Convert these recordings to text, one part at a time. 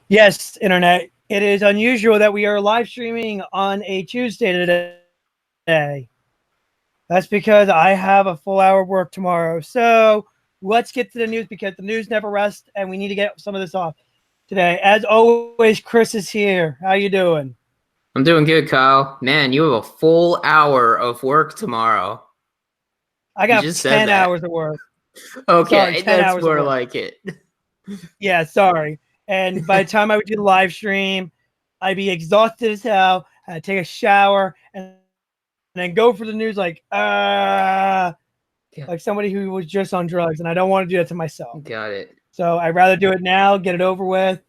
Yes, internet. It is unusual that we are live streaming on a Tuesday today. That's because I have a full hour of work tomorrow. So let's get to the news because the news never rests, and we need to get some of this off today. As always, Chris is here. How you doing? I'm doing good, Kyle. Man, you have a full hour of work tomorrow. I You got just said 10 hours that. of work. Sorry, Okay, 10 that's hours of more work. like it. Yeah, sorry. And by the time I would do the live stream, I'd be exhausted as hell. I'd take a shower and then go for the news like somebody who was just on drugs, and I don't want to do that to myself. Got it. So I'd rather do it now, get it over with.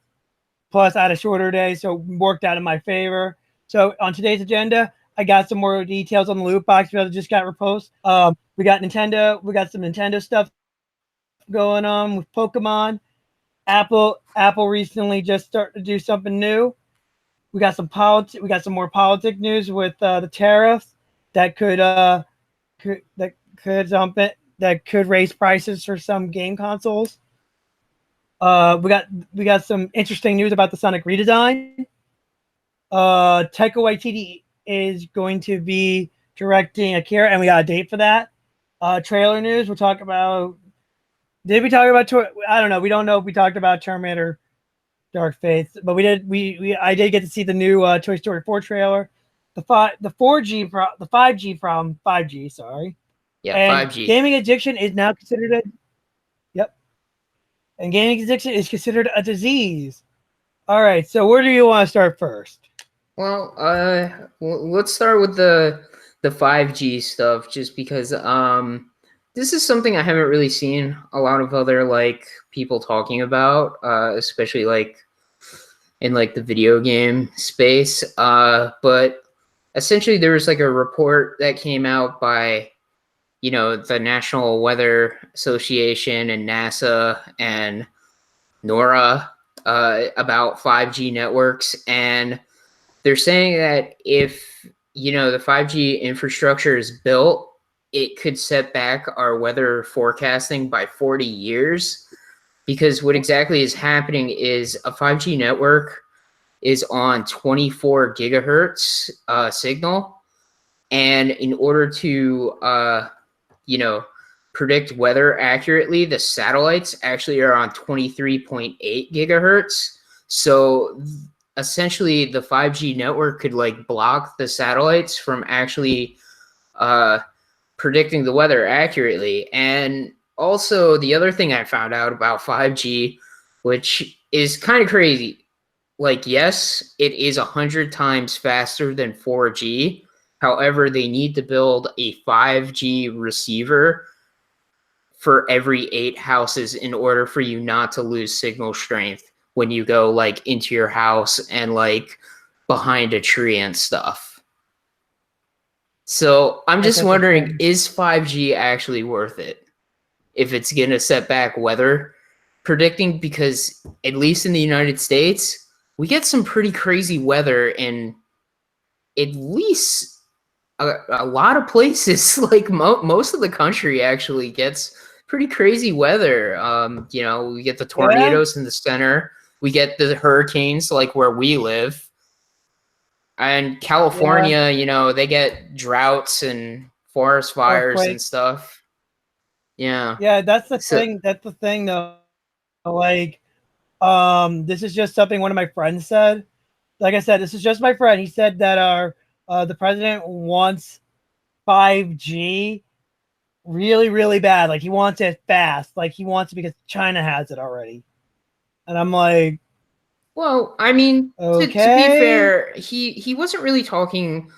Plus, I had a shorter day, so it worked out in my favor. So on today's agenda, I got some more details on the loot box that just got reposted. We got Nintendo. We got some Nintendo stuff going on with Pokemon. Apple recently just started to do something new. We got some We got some more politic news with the tariffs that that could raise prices for some game consoles. We got some interesting news about the Sonic redesign. Taika Waititi is going to be directing Akira, and we got a date for that. Trailer news. We'll talk about. Did we talk about? I don't know. We don't know if we talked about Terminator Dark Fate, but we did. I did get to see the new Toy Story 4 trailer. The 5G from 5G. Sorry. Yeah, And 5G. gaming addiction is now considered a. Yep. And gaming addiction is considered a disease. All right. So where do you want to start first? Well, let's start with the 5G stuff, just because this is something I haven't really seen a lot of other like people talking about, especially like in like the video game space. But essentially, there was like a report that came out by the National Weather Association and NASA and NORA about 5G networks, and they're saying that if the 5G infrastructure is built, it could set back our weather forecasting by 40 years. Because what exactly is happening is a 5G network is on 24 gigahertz signal, and in order to predict weather accurately, the satellites actually are on 23.8 gigahertz. So essentially the 5G network could like block the satellites from actually predicting the weather accurately. And also the other thing I found out about 5G, which is kind of crazy, like, yes, it is 100 times faster than 4G. However, they need to build a 5G receiver for every 8 houses in order for you not to lose signal strength when you go like into your house and like behind a tree and stuff. So I'm just wondering, is 5G actually worth it if it's going to set back weather predicting? Because at least in the United States, we get some pretty crazy weather in at least a lot of places. Like most of the country actually gets pretty crazy weather. We get the tornadoes in the center. We get the hurricanes like where we live. And California, they get droughts and forest fires and stuff. Yeah. Yeah, that's the thing. That's the thing, though. Like, this is just something one of my friends said. Like I said, this is just my friend. He said that the president wants 5G really, really bad. Like he wants it fast. Like he wants it because China has it already. And I'm like, well, I mean, okay. to be fair, he wasn't really talking.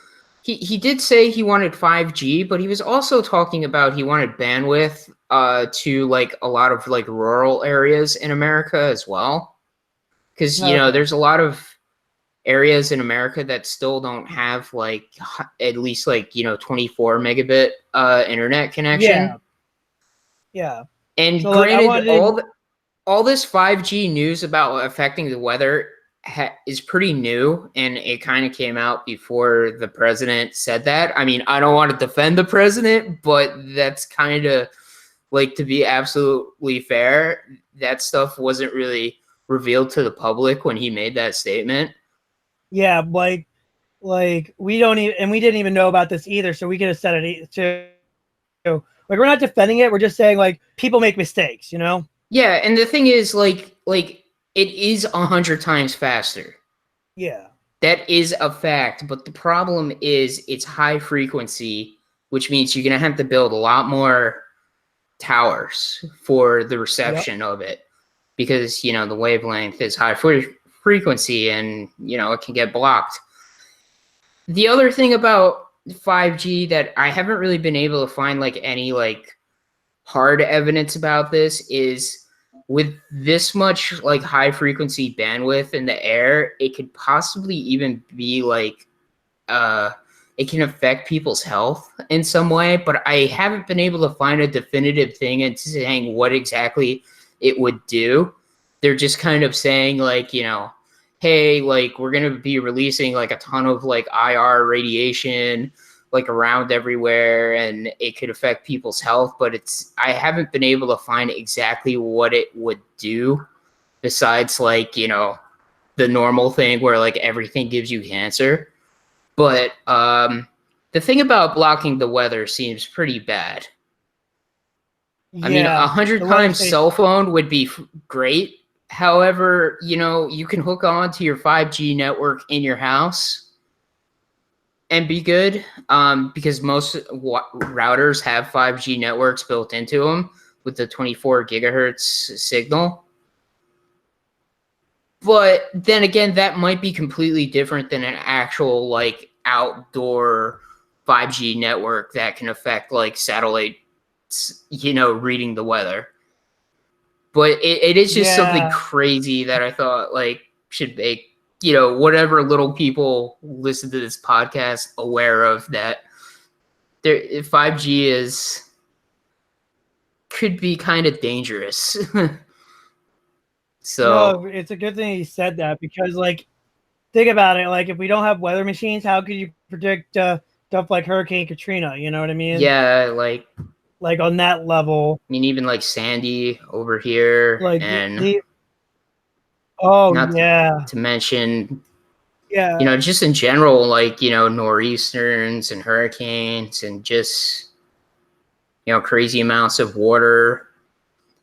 He did say he wanted 5G, but he was also talking about he wanted bandwidth to like a lot of like rural areas in America as well. Because there's a lot of areas in America that still don't have like at least like 24 megabit internet connection. Yeah. And so, granted, all this 5G news about affecting the weather is pretty new, and it kind of came out before the president said that. I mean, I don't want to defend the president, but that's kind of like, to be absolutely fair, that stuff wasn't really revealed to the public when he made that statement. Yeah, like we don't even, and we didn't even know about this either, so we could have said it too. Like we're not defending it, we're just saying like people make mistakes, you know? Yeah, and the thing is, like it is 100 times faster. Yeah. That is a fact, but the problem is it's high frequency, which means you're gonna have to build a lot more towers for the reception of it, because the wavelength is high frequency, and it can get blocked. The other thing about 5G that I haven't really been able to find like any like hard evidence about this is, with this much like high frequency bandwidth in the air, it could possibly even be like it can affect people's health in some way, but I haven't been able to find a definitive thing in saying what exactly it would do. They're just kind of saying like, hey, like we're going to be releasing like a ton of like IR radiation like around everywhere, and it could affect people's health, but I haven't been able to find exactly what it would do besides like, the normal thing where like everything gives you cancer. But the thing about blocking the weather seems pretty bad. Yeah, I mean, 100 times cell phone would be great. However, you can hook on to your 5G network in your house and be good, because most routers have 5G networks built into them with the 24 gigahertz signal. But then again, that might be completely different than an actual like outdoor 5G network that can affect like satellites, reading the weather. But it is just something crazy that I thought like should make whatever little people listen to this podcast aware of, that 5G could be kind of dangerous. So no, it's a good thing he said that, because like think about it, like if we don't have weather machines, how could you predict stuff like Hurricane Katrina? You know what I mean? Yeah, like on that level. I mean, even like Sandy over here, Like and not to mention, yeah, just in general, like nor'easterns and hurricanes, and just crazy amounts of water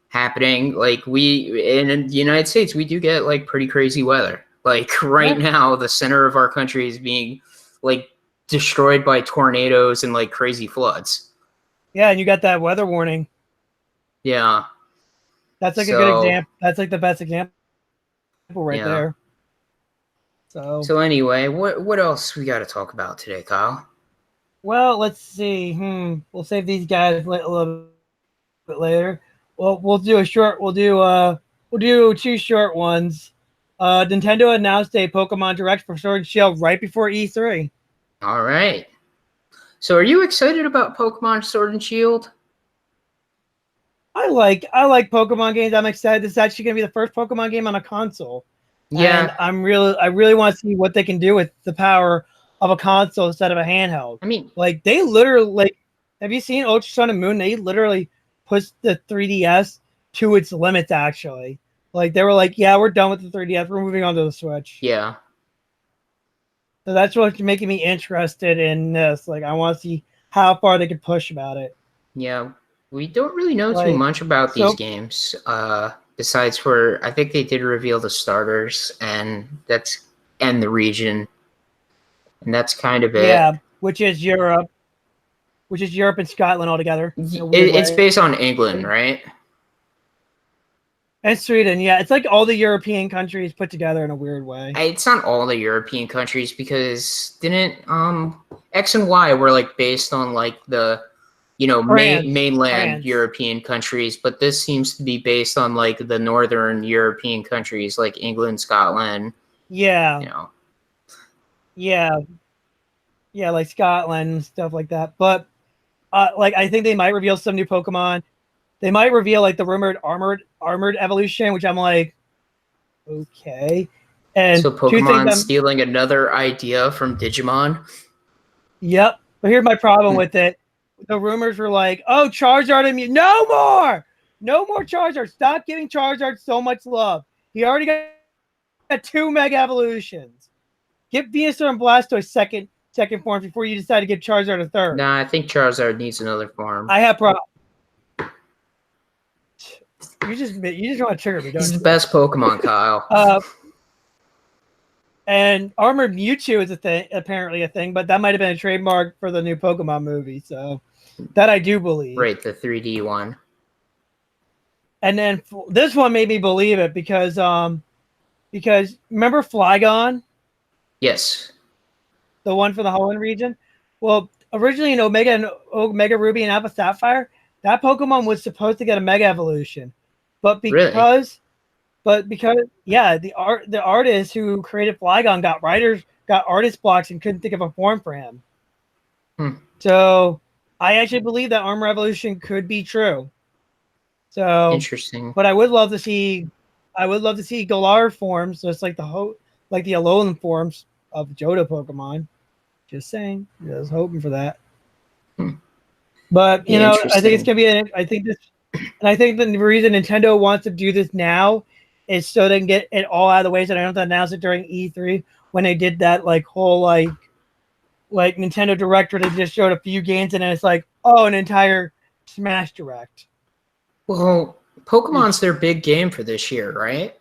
happening. Like in the United States, we do get like pretty crazy weather. Like right now, the center of our country is being like destroyed by tornadoes and like crazy floods. Yeah, and you got that weather warning. Yeah. That's like a good example. That's like the best example right there. So anyway, what else we got to talk about today, Kyle? Well, let's see. We'll save these guys a little bit later. Well, we'll do two short ones. Nintendo announced a Pokemon Direct for Sword and Shield right before E3. All right. So are you excited about Pokemon Sword and Shield? I like Pokemon games. I'm excited. This is actually going to be the first Pokemon game on a console. Yeah. And I really want to see what they can do with the power of a console instead of a handheld. I mean, like they literally, like, have you seen Ultra Sun and Moon? They literally pushed the 3DS to its limits, actually. Like they were like, yeah, we're done with the 3DS. We're moving on to the Switch. Yeah. So that's what's making me interested in this. Like I want to see how far they could push about it. Yeah. We don't really know too much about these games. Besides for, I think they did reveal the starters and the region. And that's kind of it. Yeah, which is Europe and Scotland all together. It's based on England, right? And Sweden, yeah. It's like all the European countries put together in a weird way. It's not all the European countries, because didn't X and Y were like based on like the mainland France. European countries, but this seems to be based on like the northern European countries like England, Scotland. Yeah. Yeah, like Scotland and stuff like that. But like I think they might reveal some new Pokemon. They might reveal like the rumored armored evolution, which I'm like, okay. And so Pokemon stealing another idea from Digimon. Yep. But here's my problem with it. The rumors were like, oh, Charizard immune. No more Charizard. Stop giving Charizard so much love. He already got 2 Mega Evolutions. Give Venusaur and Blastoise second forms before you decide to give Charizard a third. Nah, I think Charizard needs another form. I have problems. You just want to trigger me, don't He's you? the best Pokemon, Kyle. And Armored Mewtwo is apparently a thing, but that might have been a trademark for the new Pokemon movie. So that I do believe. Right, the 3D one. And then this one made me believe it because remember Flygon? Yes. The one for the Hoenn region? Well, originally in Omega Ruby and Alpha Sapphire, that Pokemon was supposed to get a Mega Evolution. But because the artist who created Flygon got artist blocks and couldn't think of a form for him. So I actually believe that Armor Evolution could be true. So interesting. But I would love to see Galar forms, just like the Alolan forms of Johto Pokemon. Just saying. I was hoping for that. But I think it's gonna be I think the reason Nintendo wants to do this now is so they can get it all out of the way, so they don't have to announce it during E3 when they did that whole Nintendo Direct where they just showed a few games and then it's an entire Smash Direct. Well, Pokemon's their big game for this year, right?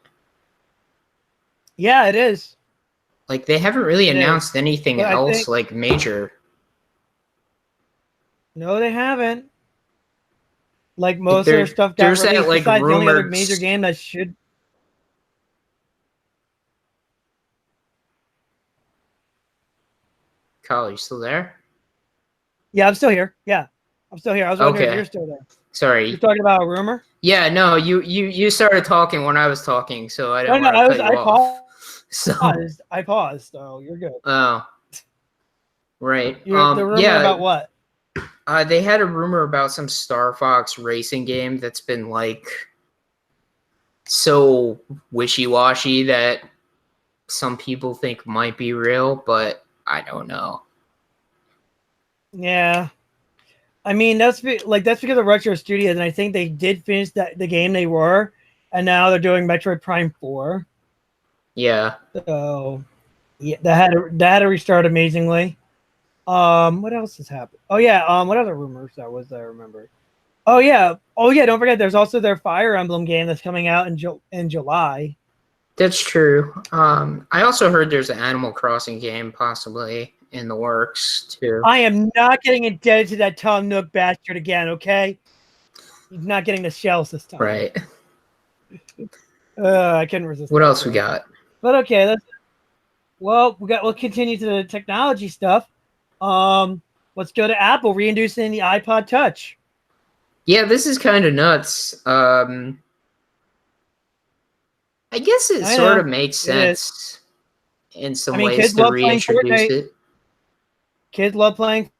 Yeah, it is. They haven't really announced anything else major. No, they haven't. Most of their stuff got released. Besides the only other major game that should. Kyle, you still there? Yeah, I'm still here. Yeah, I'm still here. I was wondering if you're still there. Sorry. You're talking about a rumor? Yeah, no, you started talking when I was talking, so I didn't want to cut you off. I paused, so you're good. Oh, right. The rumor about what? They had a rumor about some Star Fox racing game that's been so wishy-washy that some people think might be real, but I don't know. Yeah. I mean, that's because of Retro Studios, and I think they did finish the game they were, and now they're doing Metroid Prime 4. Yeah. So, yeah, that had to restart amazingly. What else has happened? Oh yeah. What other rumors that remember? Oh yeah. Don't forget, there's also their Fire Emblem game that's coming out in July. That's true. I also heard there's an Animal Crossing game possibly in the works too. I am not getting indebted to that Tom Nook bastard again. Okay, he's not getting the shells this time. Right. I couldn't resist. What else we got? But okay, we'll continue to the technology stuff. Let's go to Apple reintroducing the iPod Touch. Yeah, this is kind of nuts. I guess it sort of makes sense in some ways to reintroduce it. Kids love playing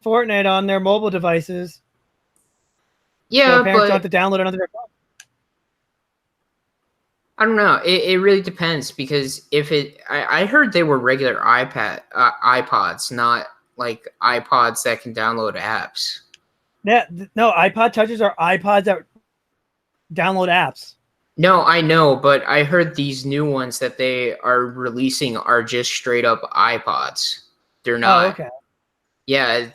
Fortnite on their mobile devices. Yeah, so parents don't have to download it onto their phone. I don't know. It really depends because I heard they were regular iPods, not iPods that can download apps. Yeah, no, iPod Touches are iPods that download apps. No, I know, but I heard these new ones that they are releasing are just straight up iPods. They're not. Oh, okay. Yeah,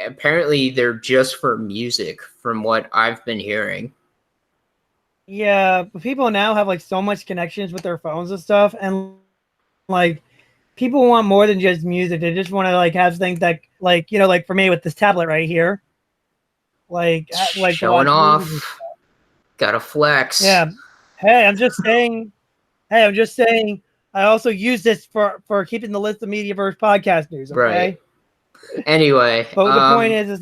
apparently they're just for music from what I've been hearing. Yeah, but people now have so much connections with their phones and stuff, and people want more than just music. They just want to have things that for me with this tablet right here, showing off. Gotta flex. Yeah. Hey, I'm just saying. I also use this for keeping the list of Mediaverse podcast news. Okay. Right. Anyway, but the point is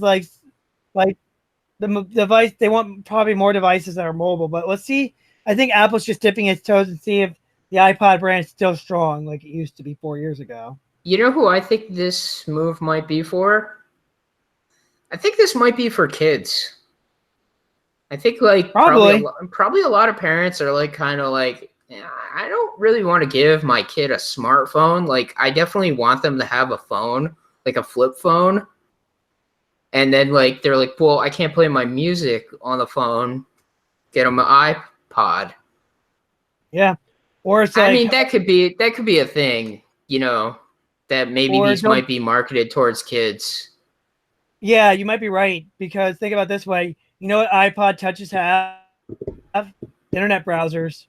the device. They want probably more devices that are mobile. But let's see. I think Apple's just dipping its toes and see if the iPod brand is still strong like it used to be 4 years ago. You know who I think this move might be for? I think this might be for kids. I think probably a lot of parents are I don't really want to give my kid a smartphone. I definitely want them to have a phone, a flip phone. And then they're well, I can't play my music on the phone. Get them an iPod. Yeah. Or it's I like, mean, that could be a thing, you know, that maybe or these don't. might be marketed towards kids. Yeah, you might be right because think about it this way. You know what iPod touches have? Internet browsers.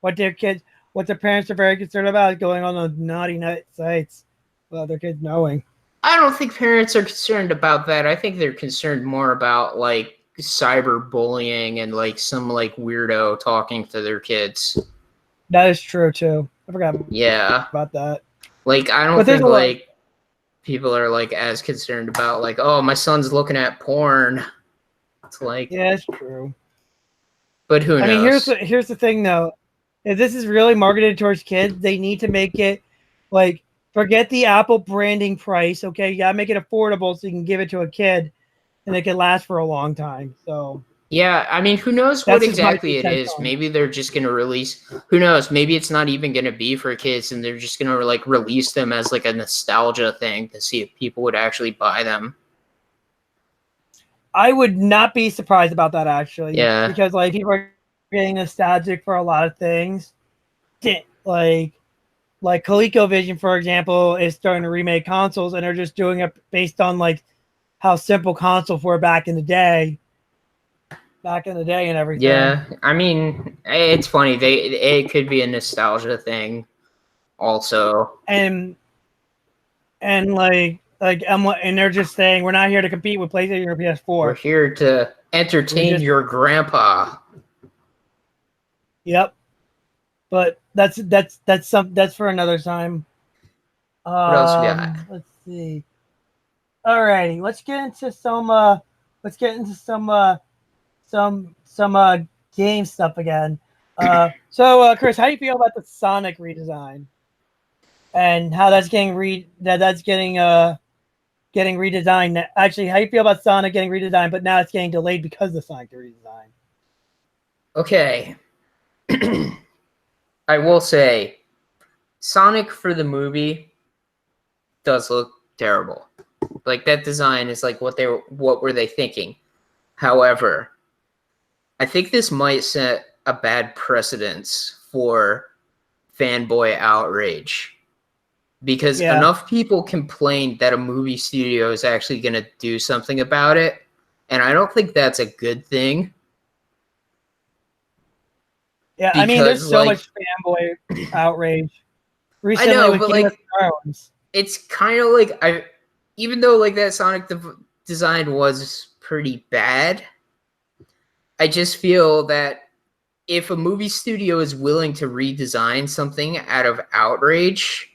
What their kids, what their parents are very concerned about is going on the naughty night sites without their kids knowing. I don't think parents are concerned about that. I think they're concerned more about like cyberbullying and like some like weirdo talking to their kids. That is true too. I forgot Yeah. about that. Like I don't But there's think a lot. like people are like as concerned about like, oh, my son's looking at porn. It's like, Yeah, it's true. but who I mean, knows? here's the thing though. If this is really marketed towards kids, they need to make it like forget the Apple branding price. Okay, you gotta make it affordable so you can give it to a kid and it can last for a long time. So Yeah, I mean, who knows what that's just my 2 exactly it cents is? on it. Maybe they're just gonna release. Who knows? Maybe it's not even gonna be for kids, and they're just gonna like release them as like a nostalgia thing to see if people would actually buy them. I would not be surprised about that actually, Yeah, because like people are getting nostalgic for a lot of things. Like ColecoVision, for example, is starting to remake consoles, and they're just doing it based on like how simple consoles were back in the day, and everything. yeah. I mean, it's funny. It could be a nostalgia thing, also. And and they're just saying we're not here to compete with PlayStation or We're PS4. here to We're entertain just your grandpa. yep. But that's for another time. What else we got? Let's see. Alrighty, let's get into some game stuff again. Chris, how do you feel about the Sonic redesign and how that's getting redesigned? Actually, how do you feel about Sonic getting redesigned, but now it's getting delayed because of Sonic redesign? Okay. I will say, Sonic for the movie does look terrible. Like that design is like what were they thinking? However, I think this might set a bad precedence for fanboy outrage because Yeah, enough people complained that a movie studio is actually going to do something about it, and I don't think that's a good thing. yeah. I mean, there's Because so like much fanboy outrage I recently know, with but Game of like Thrones. it's kind of like even though like that Sonic design was pretty bad, I just feel that if a movie studio is willing to redesign something out of outrage,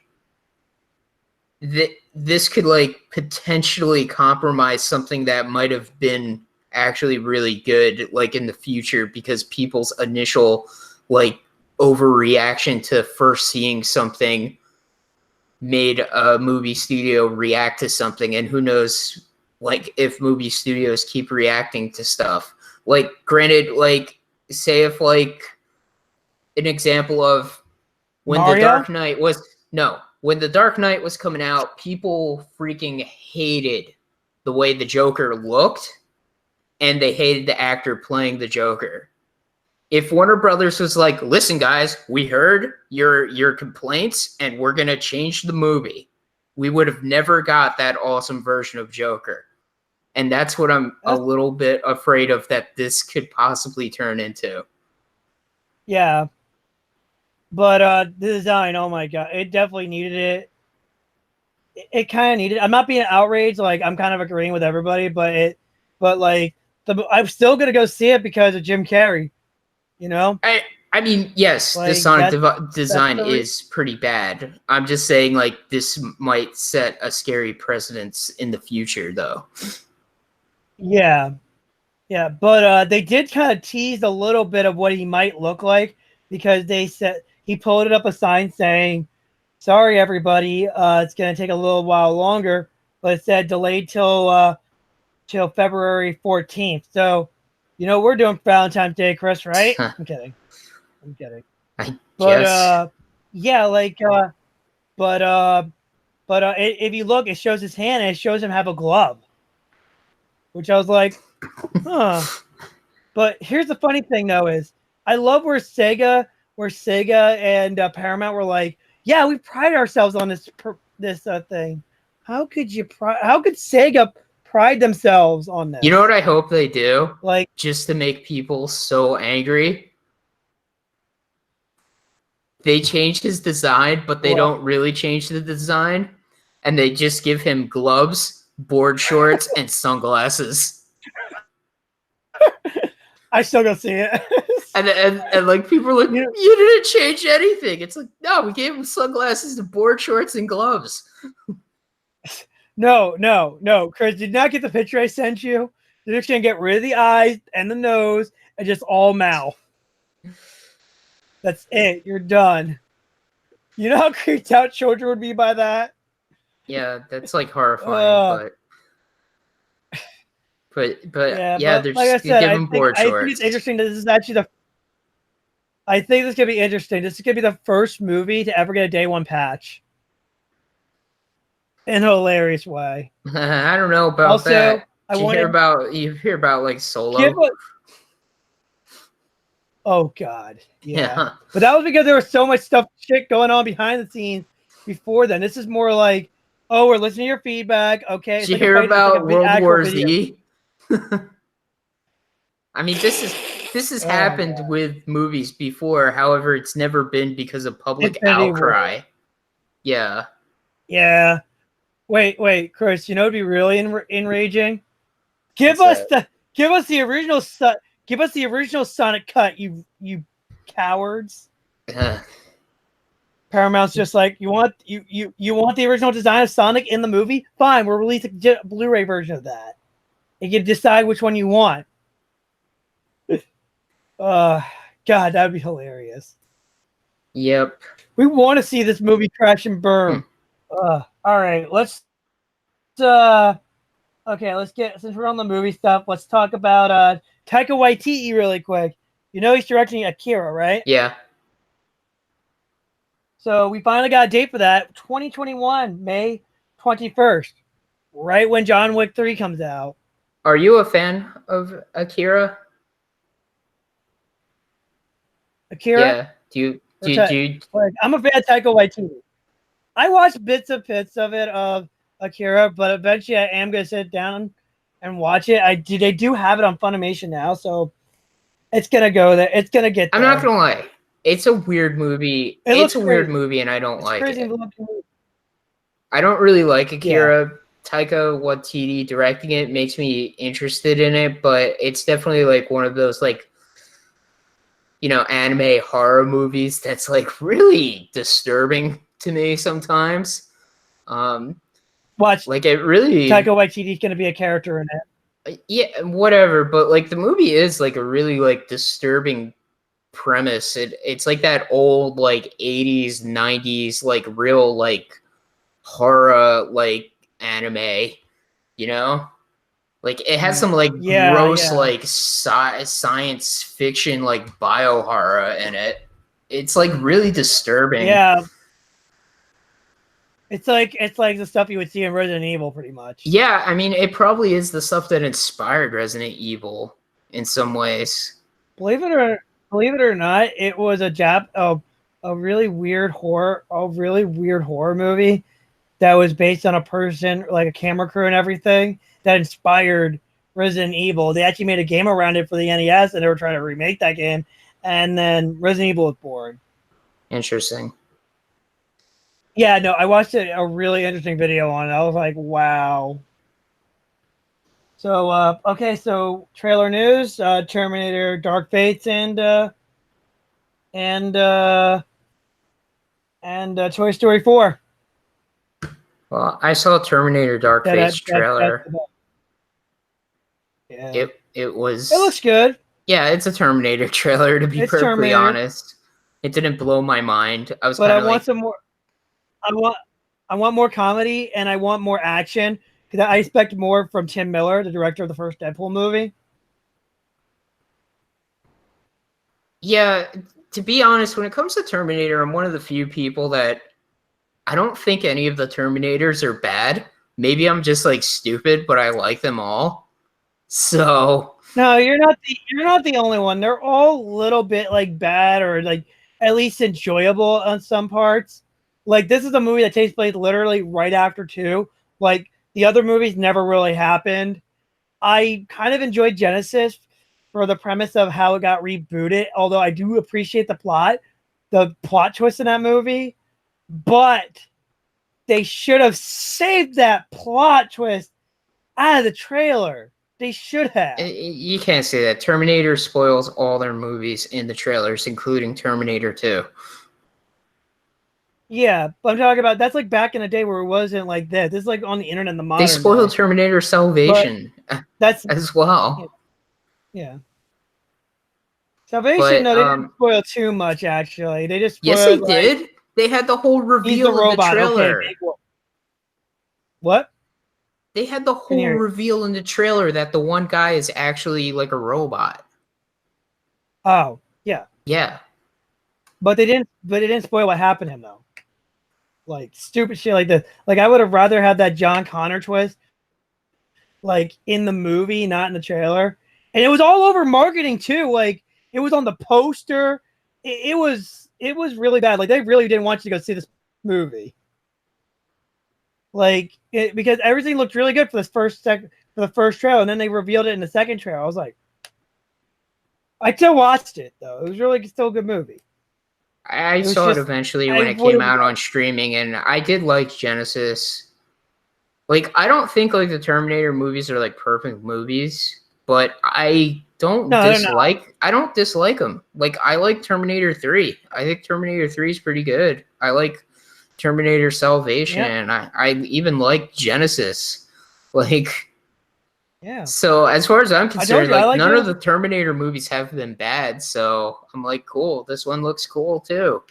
that this could like potentially compromise something that might have been actually really good like in the future because people's initial like overreaction to first seeing something made a movie studio react to something, and who knows like if movie studios keep reacting to stuff. Like granted, like say if like an example of when the Mario? Dark Knight was no, when the Dark Knight was coming out, people freaking hated the way the Joker looked, and they hated the actor playing the Joker. If Warner Brothers was like, "Listen, guys, we heard your complaints, and we're gonna change the movie," we would have never got that awesome version of Joker. And that's what I'm a That's, little bit afraid of that this could possibly turn into. yeah. But the design, oh my god, it definitely needed it. It kind of needed. I'm not being outraged, like I'm kind of agreeing with everybody, but like I'm still gonna go see it because of Jim Carrey. You know, I mean, yes, the like Sonic that's design is pretty bad. I'm just saying, like, this might set a scary precedence in the future, though. yeah, yeah. But they did kind of tease a little bit of what he might look like because they said he pulled it up a sign saying, "Sorry, everybody, it's gonna take a little while longer," but it said delayed till February 14th. So, you know, we're doing Valentine's Day, Chris, right? I'm kidding. I'm kidding. I But guess. yeah, but if you look, it shows his hand and it shows him have a glove, which I was like, huh. But here's the funny thing though is I love where Sega where Sega and Paramount were like, "Yeah, we pride ourselves on this thing." How could Sega pride themselves on this? You know what I hope they do? Like, just to make people so angry. They change his design, but they don't really change the design. And they just give him gloves, board shorts, and sunglasses. I still go see it. and like people are like, you didn't change anything. It's like, no, we gave him sunglasses and board shorts and gloves. No, Chris, did not get the picture I sent you. They're just gonna get rid of the eyes and the nose and just all mouth. That's it. You're done. You know how creeped out children would be by that? Yeah, that's like horrifying, but yeah, they're like just giving board shorts. I think it's interesting that this is actually I think this could be interesting. This is gonna be the first movie to ever get a day one patch. In a hilarious way. I don't know about also, that. You hear about like Solo? Oh God, yeah. But that was because there was so much shit going on behind the scenes before then. This is more like, oh, we're listening to your feedback. Okay. Did you hear about World War Z? I mean, this has happened with movies before. However, it's never been because of public outcry. Yeah. Yeah. Wait, Chris. You know, it'd be really enraging. Give us the original Sonic cut, you cowards. Paramount's just like, you want the original design of Sonic in the movie? Fine, we'll release a Blu-ray version of that. You can decide which one you want. God, that'd be hilarious. Yep. We want to see this movie crash and burn. All right, let's get, since we're on the movie stuff, let's talk about Taika Waititi really quick. You know he's directing Akira, right? Yeah. So we finally got a date for that, 2021, May 21st, right when John Wick 3 comes out. Are you a fan of Akira? Yeah. Do you I'm a fan of Taika Waititi. I watched bits of it of Akira, but eventually I am going to sit down and watch it. They do have it on Funimation now, so it's going to go there. It's going to get there. I'm not going to lie. It's a weird movie. It's a weird movie, and I don't like it. I don't really like Akira. Yeah. Taika Waititi directing it makes me interested in it, but it's definitely like one of those like, you know, anime horror movies that's like really disturbing to me sometimes. Watch, like it really. Taika Waititi's going to be a character in it. Yeah, whatever. But like the movie is like a really like disturbing premise. It's like that old like 80s, 90s like real like horror like anime, you know? Like it has some like gross like science fiction like bio horror in it. It's like really disturbing. Yeah. It's like the stuff you would see in Resident Evil, pretty much. Yeah, I mean, it probably is the stuff that inspired Resident Evil in some ways. Believe it or not, it was a really weird horror movie that was based on a person, like a camera crew and everything, that inspired Resident Evil. They actually made a game around it for the NES, and they were trying to remake that game, and then Resident Evil was born. Interesting. Yeah, no, I watched a really interesting video on it. I was like, wow. So, so trailer news, Terminator Dark Fates and Toy Story 4. Well, I saw Terminator Dark Fates trailer. Yeah. It looks good. Yeah, it's a Terminator trailer, to be perfectly honest. It didn't blow my mind. I want some more. I want more comedy, and I want more action, because I expect more from Tim Miller, the director of the first Deadpool movie. Yeah, to be honest, when it comes to Terminator, I'm one of the few people that I don't think any of the Terminators are bad. Maybe I'm just like stupid, but I like them all. So no, you're not the only one. They're all a little bit like bad, or like at least enjoyable on some parts. Like, this is a movie that takes place literally right after 2. Like, the other movies never really happened. I kind of enjoyed Genesis for the premise of how it got rebooted, although I do appreciate the plot twist in that movie. But they should have saved that plot twist out of the trailer. They should have. You can't say that. Terminator spoils all their movies in the trailers, including Terminator 2. Yeah, but I'm talking about that's like back in the day where it wasn't like that. This is like on the internet in the modern They spoiled day. Terminator Salvation That's as well. yeah. Salvation, But, no, they didn't spoil too much. Actually, they just spoiled, yes, they like, did. They had the whole he's the reveal in the robot. trailer. Okay, what? They had the whole reveal in the trailer that the one guy is actually like a robot. Oh, yeah. Yeah. But they didn't spoil what happened to him though. Like stupid shit like this. Like, I would have rather had that John Connor twist like in the movie, not in the trailer. And it was all over marketing too. Like, it was on the poster. It was really bad. Like, they really didn't want you to go see this movie. Like, because everything looked really good for for the first trailer, and then they revealed it in the second trailer. I was like, I still watched it though. It was really still a good movie. I saw it eventually when it came out on streaming, and I did like Genesis. Like, I don't think like the Terminator movies are like perfect movies, but I don't dislike them. Like, I like Terminator 3. I think Terminator 3 is pretty good. I like Terminator Salvation. Yep. I even like Genesis. Like, yeah. So as far as I'm concerned, like none Genesis. of the Terminator movies have been bad. So I'm like, cool. This one looks cool too.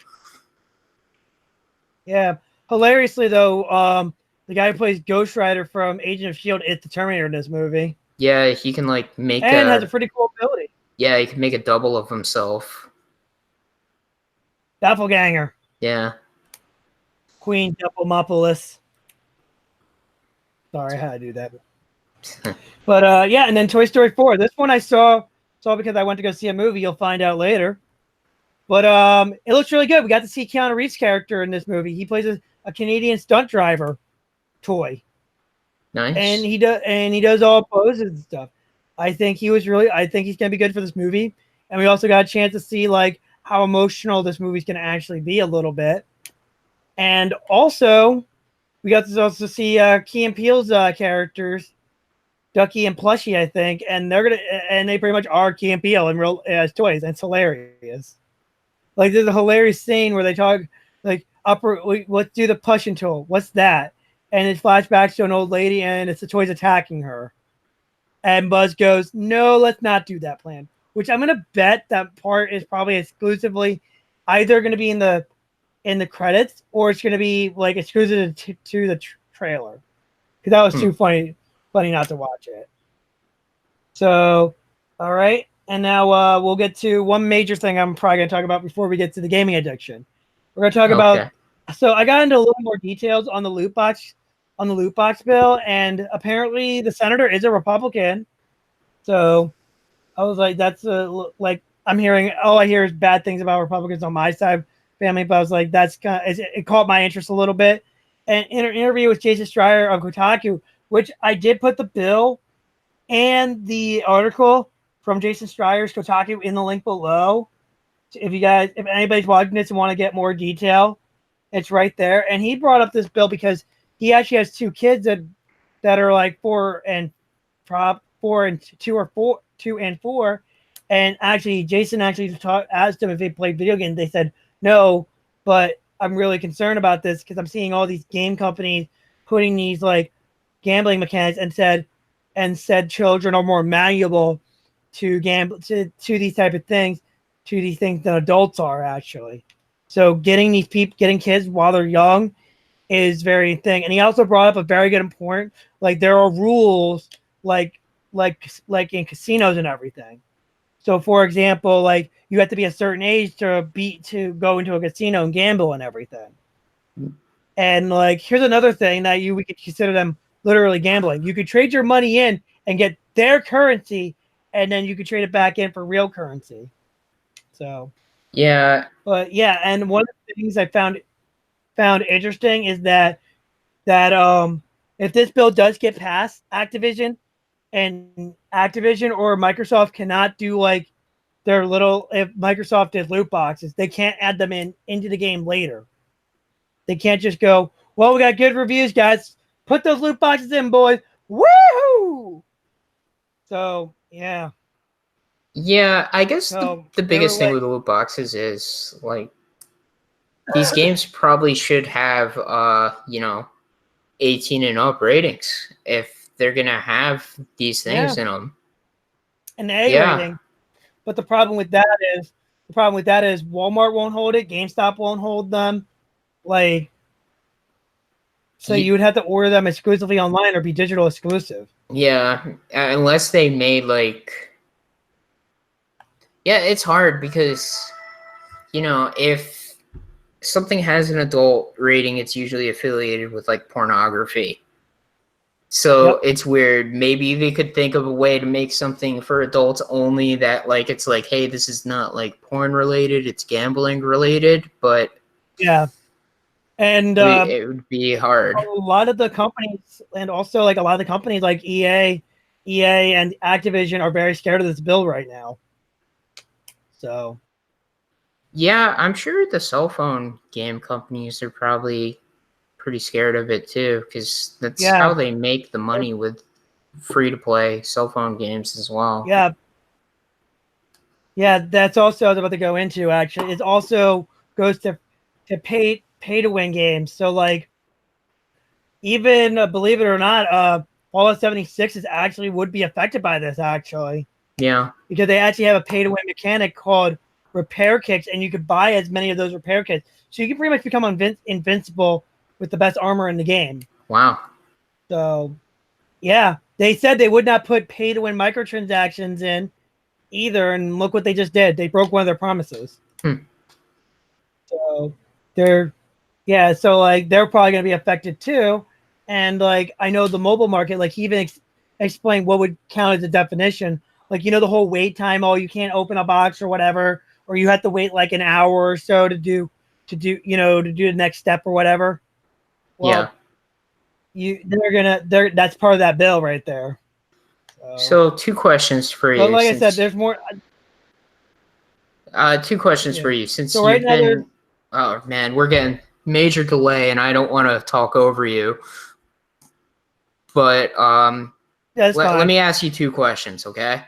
Yeah. Hilariously though, the guy who plays Ghost Rider from Agent of S.H.I.E.L.D. is the Terminator in this movie. Yeah, he can like make has a pretty cool ability. Yeah, he can make a double of himself. Doppelganger. Yeah. Queen Doppelmopolis. Sorry, I had to do that. But yeah, and then Toy Story 4. This one I saw because I went to go see a movie. You'll find out later. But it looks really good. We got to see Keanu Reeves' character in this movie. He plays a Canadian stunt driver toy. Nice. And he does all poses and stuff. I think he's gonna be good for this movie. And we also got a chance to see like how emotional this movie's gonna actually be a little bit. And also we got to also see Key and Peele's characters, Ducky and Plushie, I think, and they pretty much are Key and Peele in real as toys. And it's hilarious. Like, there's a hilarious scene where they talk like let's do the pushing tool. What's that? And it flashbacks to an old lady, and it's the toys attacking her. And Buzz goes, "No, let's not do that plan." Which I'm gonna bet that part is probably exclusively either gonna be in the credits, or it's gonna be like exclusive to the trailer. Because that was too funny not to watch it. So, all right. And now we'll get to one major thing I'm probably going to talk about before we get to the gaming addiction. We're going to talk about. So I got into a little more details on the loot box bill, and apparently the senator is a Republican. So I was like, that's like I'm hearing. All I hear is bad things about Republicans on my side family, but I was like, it caught my interest a little bit. And in an interview with Jason Schreier of Kotaku, which I did put the bill and the article from Jason Schreier's Kotaku in the link below. If anybody's watching this and want to get more detail, it's right there. And he brought up this bill because he actually has 2 kids that are like 4 and 2 and 4. And actually, Jason asked him if they played video games. They said no, but I'm really concerned about this because I'm seeing all these game companies putting these like gambling mechanics and said children are more malleable to gamble to these type of things, to these things than adults are actually. So getting kids while they're young is very thing. And he also brought up a very good point. Like, there are rules like in casinos and everything. So for example, like you have to be a certain age to go into a casino and gamble and everything. And like, here's another thing that we could consider them literally gambling. You could trade your money in and get their currency, and then you could trade it back in for real currency. So Yeah. But yeah, and one of the things I found interesting is that if this bill does get passed, Activision or Microsoft cannot do like their little, if Microsoft did loot boxes, they can't add them into the game later. They can't just go, well, we got good reviews, guys. Put those loot boxes in, boys. Woohoo! So yeah. Yeah, I guess So the they were biggest thing like, with loot boxes is like these games probably should have 18 and up ratings if they're gonna have these yeah, things in them. an A Yeah. rating. But the problem with that is Walmart won't hold it, GameStop won't hold them. Like, so you would have to order them exclusively online or be digital exclusive. Yeah, unless they made like yeah, it's hard because if something has an adult rating, it's usually affiliated with like pornography. So Yep. it's weird. Maybe they could think of a way to make something for adults only that like it's like, hey, this is not like porn related, it's gambling related, but Yeah. And it would be hard. a lot of the companies, and also like a lot of the companies like EA and Activision are very scared of this bill right now. So Yeah, I'm sure the cell phone game companies are probably pretty scared of it too, because that's yeah, how they make the money with free to play cell phone games as well. yeah, yeah. That's also what I was about to go into. Actually, it also goes to pay to win games. So like, even believe it or not, Fallout 76 is actually would be affected by this actually, Yeah. because they actually have a pay to win mechanic called repair kits, and you could buy as many of those repair kits, so you can pretty much become invincible with the best armor in the game. Wow. So yeah, they said they would not put pay to win microtransactions in either, and look what they just did. They broke one of their promises. So they're so like they're probably going to be affected too. And like I know the mobile market, like he even explained what would count as a definition. Like the whole wait time. Oh, you can't open a box or whatever, or you have to wait like an hour or so to do to do the next step or whatever. Yeah. Well, they're that's part of that bill right there. So two questions for But you like I said, since there's more. two questions for Yeah. you since So right you've now there's been oh man, we're getting major delay and I don't want to talk over you. But that's let fine. me ask you two questions, okay?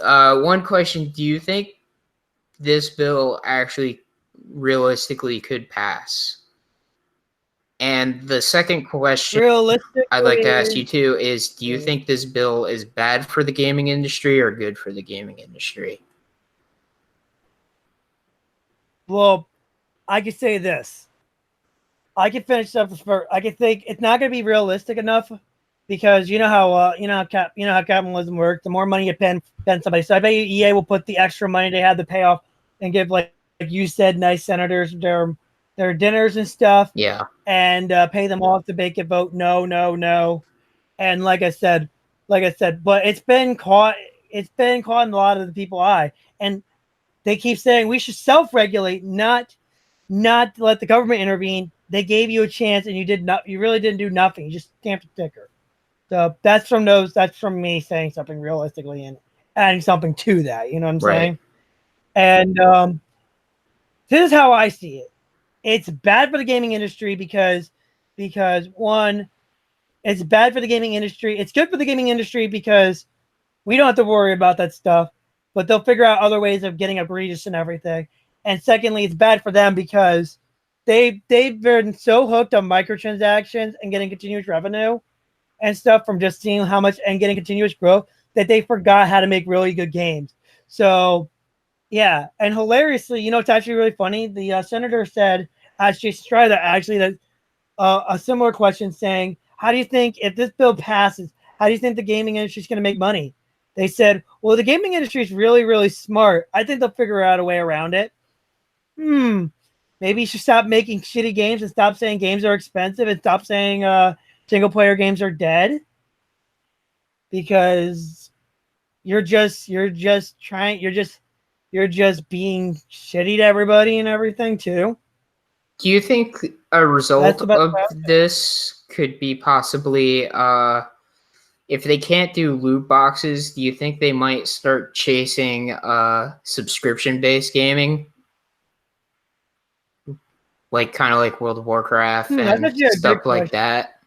One question, do you think this bill actually realistically could pass? And the second question I'd like to ask you Realistically, too is do you think this bill is bad for the gaming industry or good for the gaming industry? well, I could say this. I can finish up first. I can think it's not going to be realistic enough because you know how capitalism works. The more money you spend somebody. So I bet you EA will put the extra money they have to pay off and give like you said, nice senators their dinners and stuff, Yeah. and pay them off to make it vote no, no, no. And but it's been caught. It's been caught in a lot of the people's eye, and they keep saying we should self-regulate, not let the government intervene. They gave you a chance, and you did not. You really didn't do nothing. You just stamped a sticker. So that's from those. That's from me saying something realistically and adding something to that. You know what I'm Right. saying? And this is how I see it. It's bad for the gaming industry because one, it's bad for the gaming industry. It's good for the gaming industry because we don't have to worry about that stuff, but they'll figure out other ways of getting egregious and everything. And secondly, it's bad for them because they've been so hooked on microtransactions and getting continuous revenue and stuff from just seeing how much and getting continuous growth that they forgot how to make really good games. So yeah, and hilariously, it's actually really funny. The senator said, actually, Strider, actually, that a similar question saying, how do you think if this bill passes, how do you think the gaming industry is going to make money? They said, well, the gaming industry is really, really smart. I think they'll figure out a way around it. Maybe you should stop making shitty games and stop saying games are expensive and stop saying single player games are dead, because you're just you're just being shitty to everybody and everything too. Do you think a That's result the best of way. this could be possibly if they can't do loot boxes, do you think they might start chasing subscription-based gaming? Like kind of like World of Warcraft That's and actually a stuff good like question. that?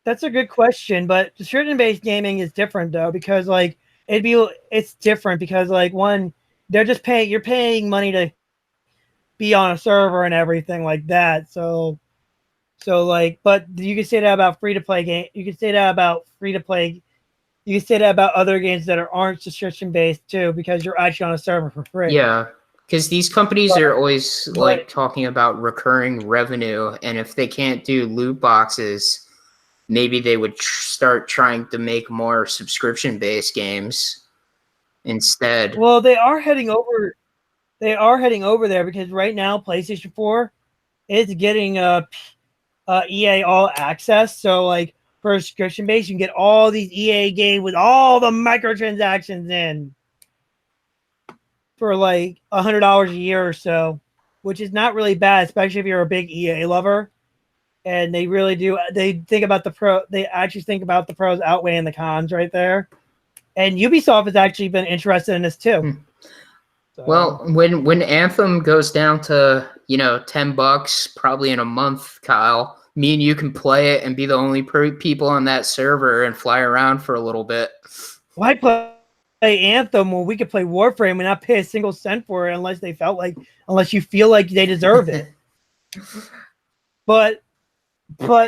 That's a good question, but subscription-based gaming is different though because like it's different because like one, they're just paying you're paying money to be on a server and everything like that. So like, but you can say that about free to play game. You can say that about free to play. You can say that about other games that aren't subscription based too, because you're actually on a server for free. Yeah, because these companies But, are always like but talking about recurring revenue, and if they can't do loot boxes, maybe they would start trying to make more subscription-based games instead. well, they are heading over. They are heading over there because right now PlayStation 4 is getting EA All Access. So like for a subscription base, you can get all these EA games with all the microtransactions in for like $100 a year or so, which is not really bad, especially if you're a big EA lover. And they really do. They think about the pro. They actually think about the pros outweighing the cons right there. And Ubisoft has actually been interested in this too. So. Well, when Anthem goes down to $10, probably in a month, Kyle, me and you can play it and be the only people on that server and fly around for a little bit. Why play Anthem when we could play Warframe and not pay a single cent for it unless you feel like they deserve it. but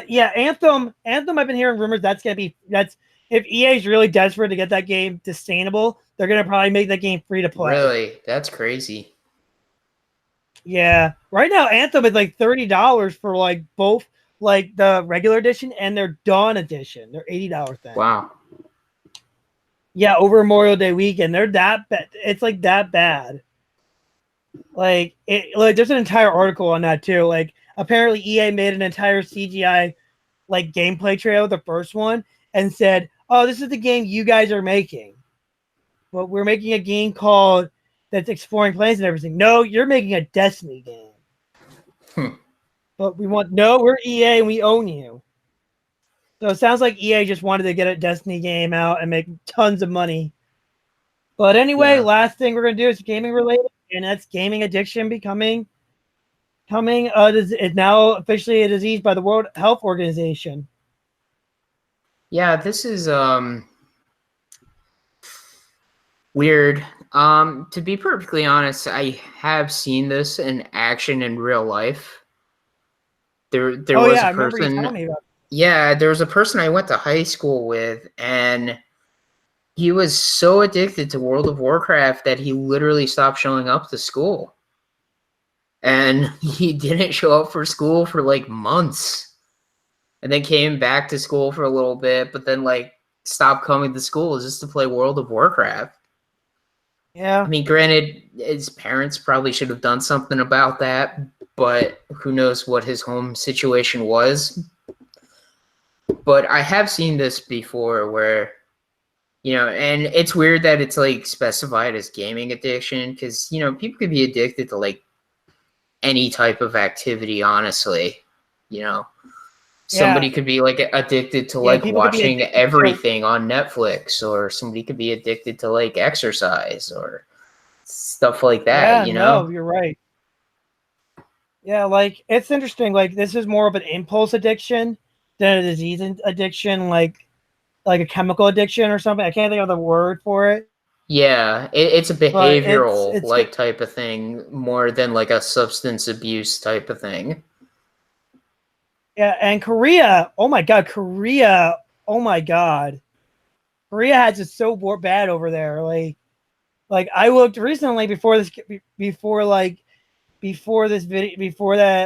yeah, Anthem I've been hearing rumors that's if EA is really desperate to get that game sustainable, they're gonna probably make that game free to play. Really? That's crazy. Yeah. Right now Anthem is like $30 for like both like the regular edition and their Dawn edition. They're $80 thing. Wow. Yeah, over Memorial Day weekend. They're that bad. It's like that bad. Like there's an entire article on that too. Like apparently EA made an entire CGI like gameplay trailer, the first one, and said, "Oh, this is the game you guys are making. But we're making a game called that's exploring planets and everything. No, you're making a Destiny game. But we're EA and we own you." So it sounds like EA just wanted to get a Destiny game out and make tons of money. But anyway, last thing we're gonna do is gaming related, and that's gaming addiction becoming is now officially a disease by the World Health Organization. Yeah, this is weird. To be perfectly honest, I have seen this in action in real life. There was I a remember you person. telling me about it. Yeah, there was a person I went to high school with, and he was so addicted to World of Warcraft that he literally stopped showing up to school. And he didn't show up for school for like months. And then came back to school for a little bit, but then like stopped coming to school just to play World of Warcraft. Yeah. I mean, granted, his parents probably should have done something about that, but who knows what his home situation was. But I have seen this before where, and it's weird that it's like specified as gaming addiction because, people could be addicted to like any type of activity, honestly. Somebody could be like addicted to like watching everything on Netflix, or somebody could be addicted to like exercise or stuff like that. No, you're right. Yeah, like it's interesting. Like this is more of an impulse addiction than a disease addiction, like a chemical addiction or something. I can't think of the word for it. Yeah, it's a behavioral it's type of thing more than like a substance abuse type of thing. Yeah, and Korea, oh my god, Korea has it so bad over there. Like I looked recently before that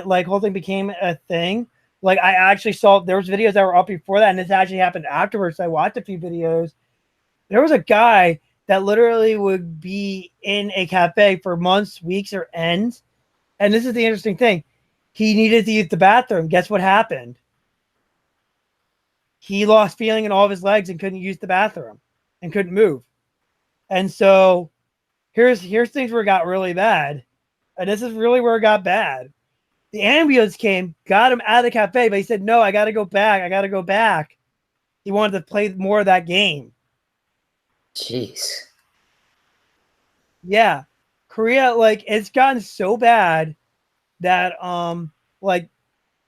like whole thing became a thing. Like I actually saw there was videos that were up before that, and this actually happened afterwards. So I watched a few videos. There was a guy that literally would be in a cafe for months, weeks, or ends. And this is the interesting thing. He needed to use the bathroom. Guess what happened? He lost feeling in all of his legs and couldn't use the bathroom and couldn't move. And so here's things where it got really bad, and this is really where it got bad. The ambulance came, got him out of the cafe, but he said, "No, I got to go back. I got to go back." He wanted to play more of that game. Jeez. Yeah, Korea, like it's gotten so bad that like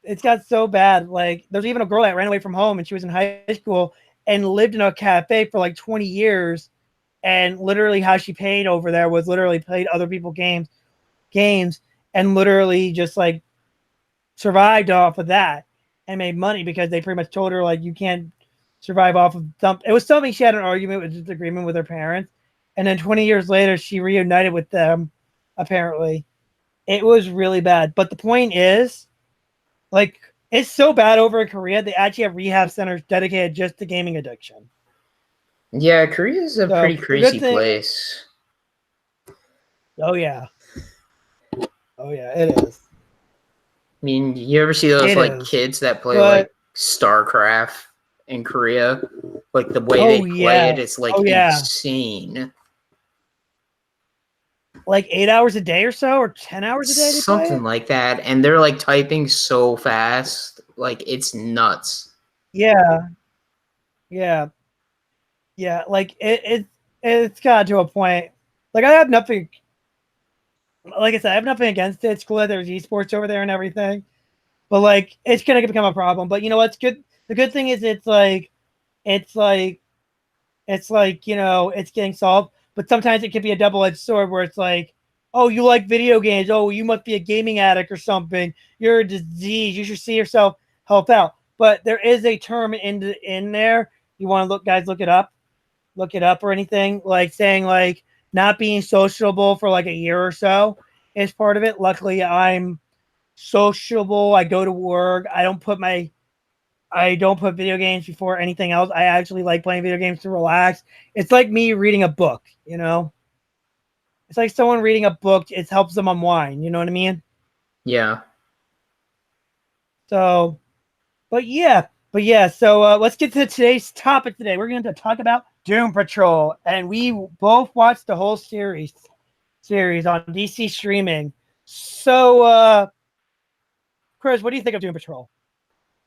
it's got so bad. Like there's even a girl that ran away from home and she was in high school and lived in a cafe for like 20 years, and literally how she paid over there was literally played other people games and literally just like survived off of that and made money because they pretty much told her like you can't survive off of something. It was something she had an argument with, disagreement with her parents, and then 20 years later she reunited with them. Apparently, it was really bad. But the point is, like, it's so bad over in Korea they actually have rehab centers dedicated just to gaming addiction. Yeah, Korea is a So pretty the crazy good thing, place. oh yeah, it is. I mean, you ever see those It like is. kids that play But like StarCraft in Korea? Like the way oh they play yeah, it is like oh yeah, insane. like 8 hours a day or so, or 10 hours a day they play Something it. like that. And they're like typing so fast. Like it's nuts. Yeah, yeah, yeah. Like it's got to a point. Like I have nothing. Like I said, I have nothing against it. It's cool that there's esports over there and everything. But like it's gonna become a problem. But you know what's good? The good thing is it's like it's getting solved. But sometimes it can be a double-edged sword where it's like, oh, you like video games, oh, you must be a gaming addict or something, you're a disease, you should see yourself help out. But there is a term in there. You want to look it up or anything, like saying like not being sociable for like a year or so is part of it. Luckily I'm sociable. I go to work. I don't put video games before anything else. I actually like playing video games to relax. It's like me reading a book, you know? It's like someone reading a book, it helps them unwind, you know what I mean? Yeah. So, so let's get to today's topic today. We're going to talk about Doom Patrol, and we both watched the whole series on DC streaming. So, Chris, what do you think of Doom Patrol?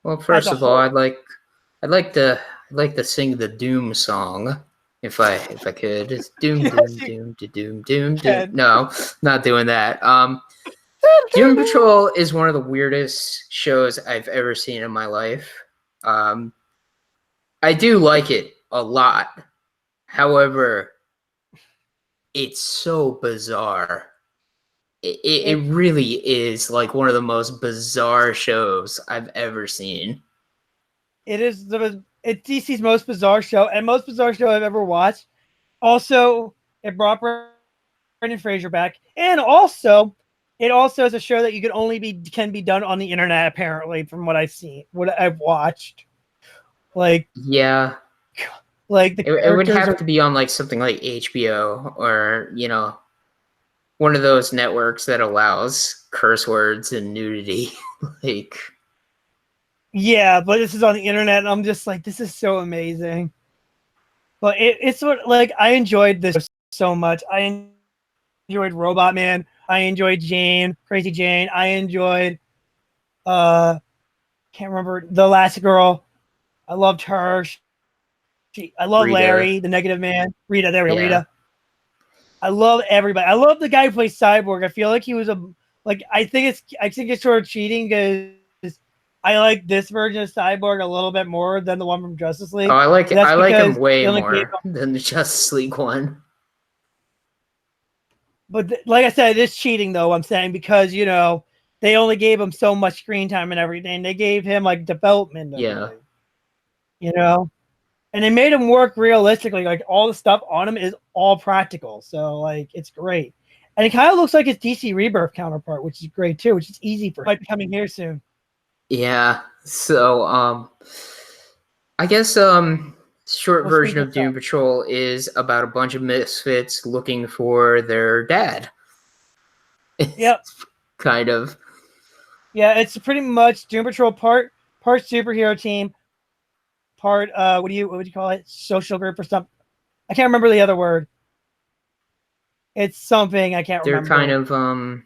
Well, first of all, I'd like to sing the Doom song if I could. It's doom Yes, doom you doom to doom doom doom. can. No, not doing that. Doom Patrol is one of the weirdest shows I've ever seen in my life. Um, I do like it a lot. However, it's so bizarre. It really is like one of the most bizarre shows I've ever seen. It's DC's most bizarre show and most bizarre show I've ever watched. Also, it brought Brendan Fraser back, and also it also is a show that can be done on the internet. Apparently, from what I've seen, what I've watched, like Yeah, the it would characters have are. to be on like something like HBO or one of those networks that allows curse words and nudity. Like, Yeah, but this is on the internet, and I'm just like, this is so amazing. But it's what like I enjoyed this so much. I enjoyed Robot Man. I enjoyed Jane, Crazy Jane. I enjoyed can't remember the last girl. I loved her. I love Rita. Larry, the Negative Man. Rita, there we go, Yeah. Rita. I love everybody. I love the guy who plays Cyborg. I feel like he was I think it's sort of cheating because I like this version of Cyborg a little bit more than the one from Justice Oh, League. I like But it. that's I like him because way they only gave more than the Justice League one. like I said, it's cheating though. I'm saying because they only gave him so much screen time and everything. They gave him like development, Yeah. you know, and they made him work realistically. Like all the stuff on him is all practical, so like it's great. And it kind of looks like his DC Rebirth counterpart, which is great too. Which is easy for might be coming here soon. Yeah. So, I guess short We'll speed version this of Doom up. Patrol is about a bunch of misfits looking for their dad. Yep. Kind of. Yeah, it's pretty much Doom Patrol part superhero team, part what would you call it? Social group or something. I can't remember the other word. It's something I can't They're remember. kind of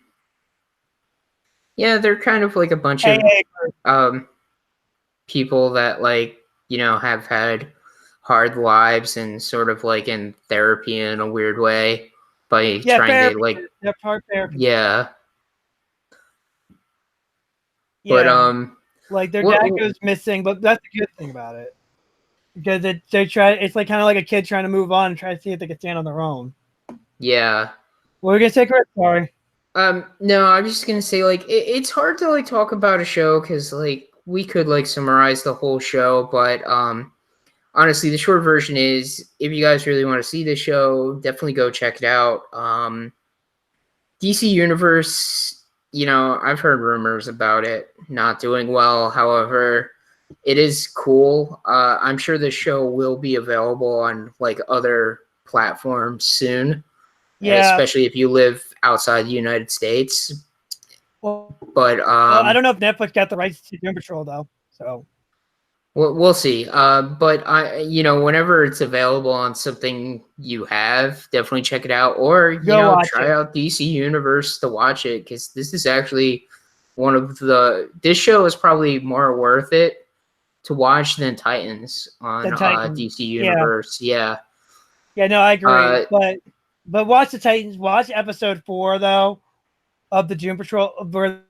yeah, they're kind of like a bunch of people that like, you know, have had hard lives and sort of like in therapy in a weird way by trying therapy. to like They're part therapy. yeah. But Yeah, like their what dad goes missing, but that's the good thing about it because they try. It's like kind of like a kid trying to move on and try to see if they can stand on their own. yeah. What were we gonna say, Chris? Sorry. No, I'm just gonna say like it's hard to like talk about a show because like we could like summarize the whole show, but honestly, the short version is if you guys really want to see the show, definitely go check it out. DC Universe, you know, I've heard rumors about it not doing well. However, it is cool. I'm sure the show will be available on like other platforms soon, Yeah. especially if you live outside the United States. Well, But I don't know if Netflix got the rights to Doom Patrol though, so we'll see. But you know, whenever it's available on something you have, definitely check it out, or you know, try out DC Universe to watch it because this is actually one of the. This show is probably more worth it to watch than Titans on DC Universe. Yeah. Yeah, no, I agree. But watch the Titans. Watch episode 4 though of the Doom Patrol where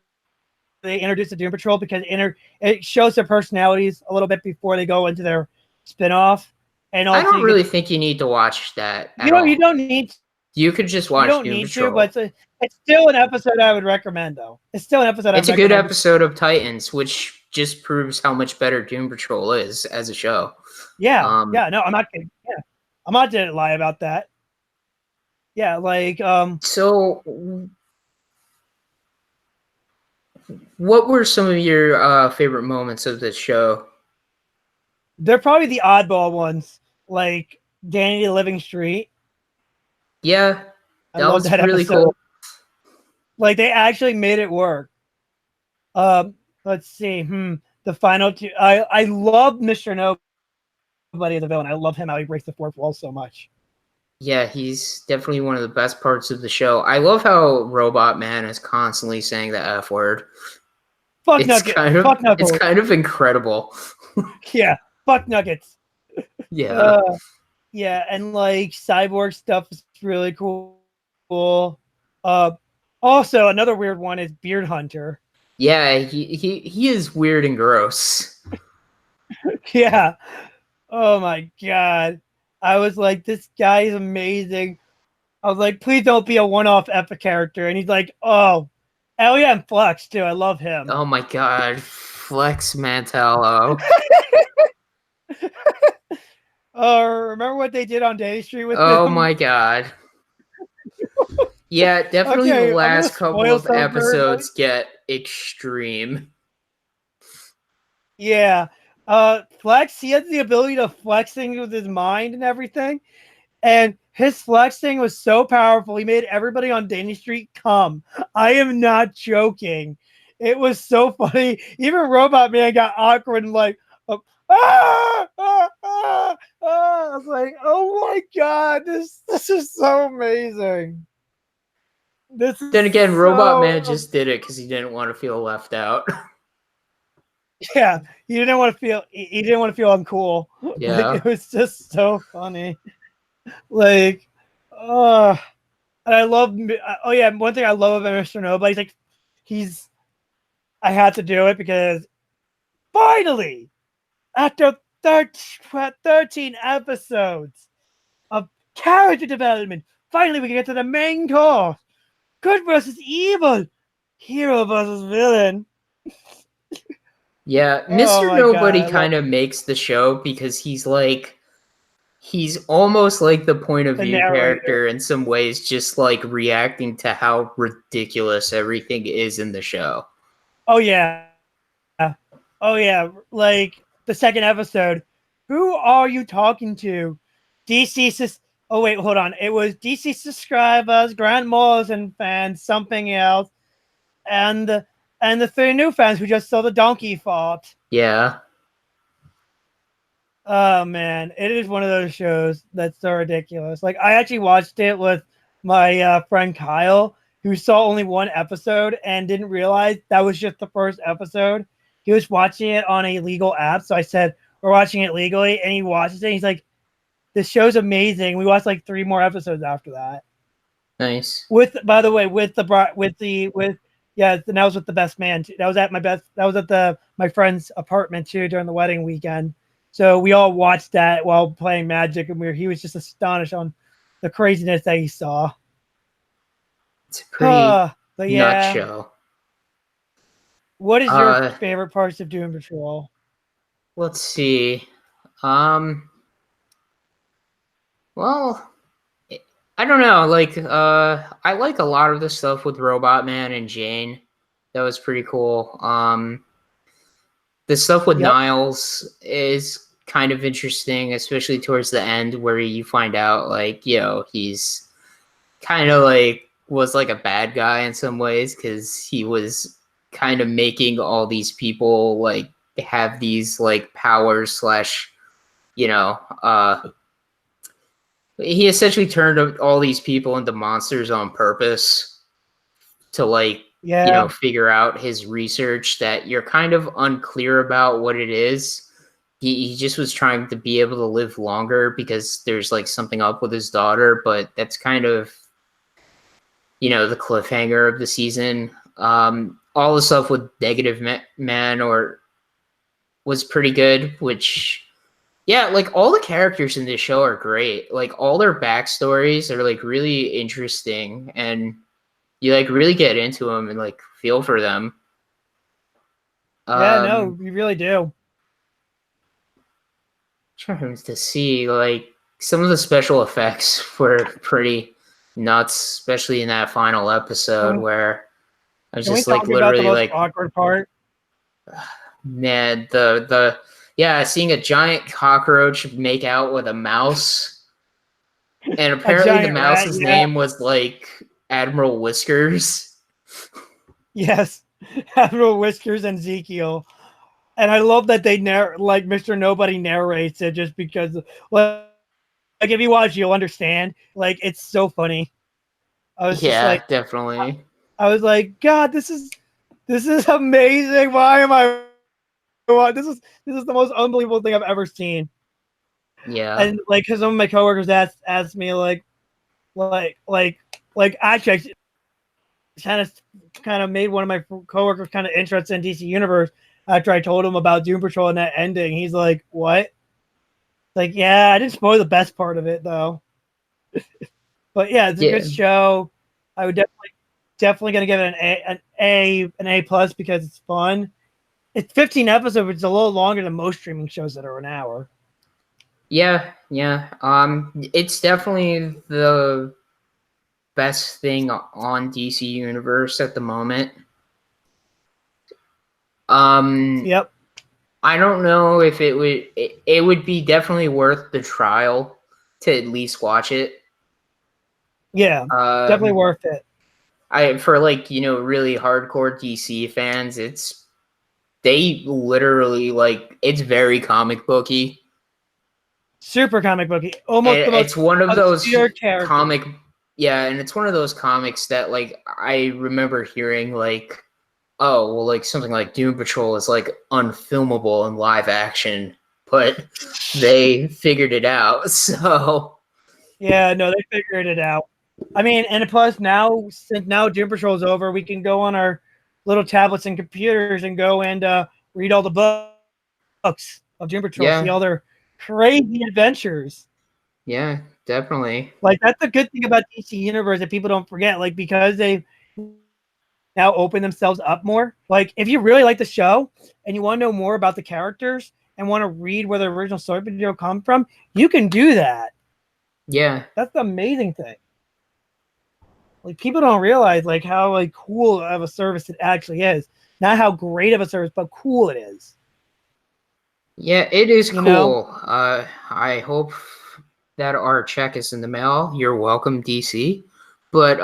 they introduce the Doom Patrol because it shows their personalities a little bit before they go into their spinoff. And also I don't really think you need to watch that. You don't need to. You could just watch Doom Patrol. But it's still an episode I would recommend, though. It's still an episode. It's a good episode of Titans, which just proves how much better Doom Patrol is as a show. Yeah, no, I'm not kidding. Yeah, I'm not going to lie about that. Yeah, like So, what were some of your favorite moments of this show? They're probably the oddball ones, like Danny the Living Street. Yeah, that was really episode. cool. Like they actually made it work. Let's see. The final two. I love Mr. Nobody, the villain. I love him how he breaks the fourth wall so much. Yeah, he's definitely one of the best parts of the show. I love how Robot Man is constantly saying the F word. Fuck Nuggets. Fuck Knuckles. It's kind of incredible. Yeah, fuck Nuggets. Yeah. Yeah, and like Cyborg stuff is really cool. Also, another weird one is Beard Hunter. Yeah, he is weird and gross. Yeah. Oh my god. I was like, this guy is amazing. I was like, please don't be a one-off epic character. And he's like, oh yeah, and Flex too. I love him. Oh my god, Flex Mantello. Remember what they did on Day Street with him? Oh my god. Yeah, definitely the last couple of episodes get extreme. Yeah. Flex, he has the ability to flex things with his mind and everything. And his flexing was so powerful, he made everybody on Danny Street come. I am not joking. It was so funny. Even Robot Man got awkward and like, I was like, oh my god, this is so amazing. Then again, Robot Man just did it because he didn't want to feel left out. Yeah, he didn't want to feel uncool. Yeah, like, it was just so funny. Like, and I love. Oh yeah, one thing I love about Mr. Nobody's like, I had to do it because finally, after 13 episodes of character development, finally we can get to the main course. Good versus evil, hero versus villain. Yeah, Mr. Nobody kind of makes the show because he's almost like the point of view character in some ways, just like reacting to how ridiculous everything is in the show. Oh yeah. Like the second episode. Who are you talking to? Oh wait, hold on. It was DC subscribers, Grant Morrison fans, something else, and the 3 new fans who just saw the donkey fart. Yeah. Oh man, it is one of those shows that's so ridiculous. Like I actually watched it with my friend Kyle, who saw only one episode and didn't realize that was just the first episode. He was watching it on a legal app, so I said, "We're watching it legally," and he watches it. And he's like, "This show's amazing." We watched like 3 more episodes after that. Nice. With, by the way, with yeah, and that was with the best man too. That was at my friend's apartment too during the wedding weekend. So we all watched that while playing Magic, and he was just astonished on the craziness that he saw. It's a pretty but nut show. What is your favorite parts of Doom Patrol? Let's see. Well, I don't know. Like, I like a lot of the stuff with Robot Man and Jane. That was pretty cool. The stuff with Niles is kind of interesting, especially towards the end where you find out, like, you know, he's kind of like was like a bad guy in some ways because he was kind of making all these people like have these like powers slash, you know, he essentially turned all these people into monsters on purpose to like, you know, figure out his research that you're kind of unclear about what it is. He just was trying to be able to live longer because there's like something up with his daughter, but that's kind of, you know, the cliffhanger of the season. All the stuff with Negative Man was pretty good, which, yeah, like all the characters in this show are great. Like all their backstories are like really interesting, and you like really get into them and like feel for them. Yeah, no, you really do. Trying to see, like, some of the special effects were pretty nuts, especially in that final episode where I was just like literally like awkward part. Man, seeing a giant cockroach make out with a mouse, and apparently the mouse's name was like Admiral Whiskers. Yes, Admiral Whiskers and Ezekiel. And I love that they like Mr. Nobody narrates it just because, like if you watch, you'll understand. Like it's so funny. I was just like, definitely. I was like, God, this is amazing. Why am I? This is the most unbelievable thing I've ever seen. Yeah. And like, because some of my coworkers asked me like actually, kind of made one of my coworkers kind of interested in DC Universe after I told him about Doom Patrol and that ending. He's like, "What?" Like, yeah, I didn't spoil the best part of it though. But yeah, it's a good show. I would definitely gonna give it an A plus because it's fun. It's 15 episodes, which is a little longer than most streaming shows that are an hour. Yeah. It's definitely the best thing on DC Universe at the moment. Yep. I don't know if it would be definitely worth the trial to at least watch it. Yeah, definitely worth it. For like, you know, really hardcore DC fans, they literally like it's very comic booky. Super comic booky. Almost it's one of those comic. Yeah, and it's one of those comics that like I remember hearing like, oh, well, like something like Doom Patrol is like unfilmable in live action, but they figured it out. So yeah, no, they figured it out. I mean, and plus now, since now Doom Patrol is over, we can go on our little tablets and computers and go and read all the books of Doom Patrol, see all their crazy adventures. Yeah, definitely. Like that's the good thing about DC Universe that people don't forget. Like because they now open themselves up more. Like if you really like the show and you want to know more about the characters and want to read where the original source material come from, you can do that. Yeah, that's the amazing thing. Like people don't realize like how like cool of a service it actually is. Not how great of a service, but cool it is. Yeah, it is cool. I hope that our check is in the mail. You're welcome, DC. But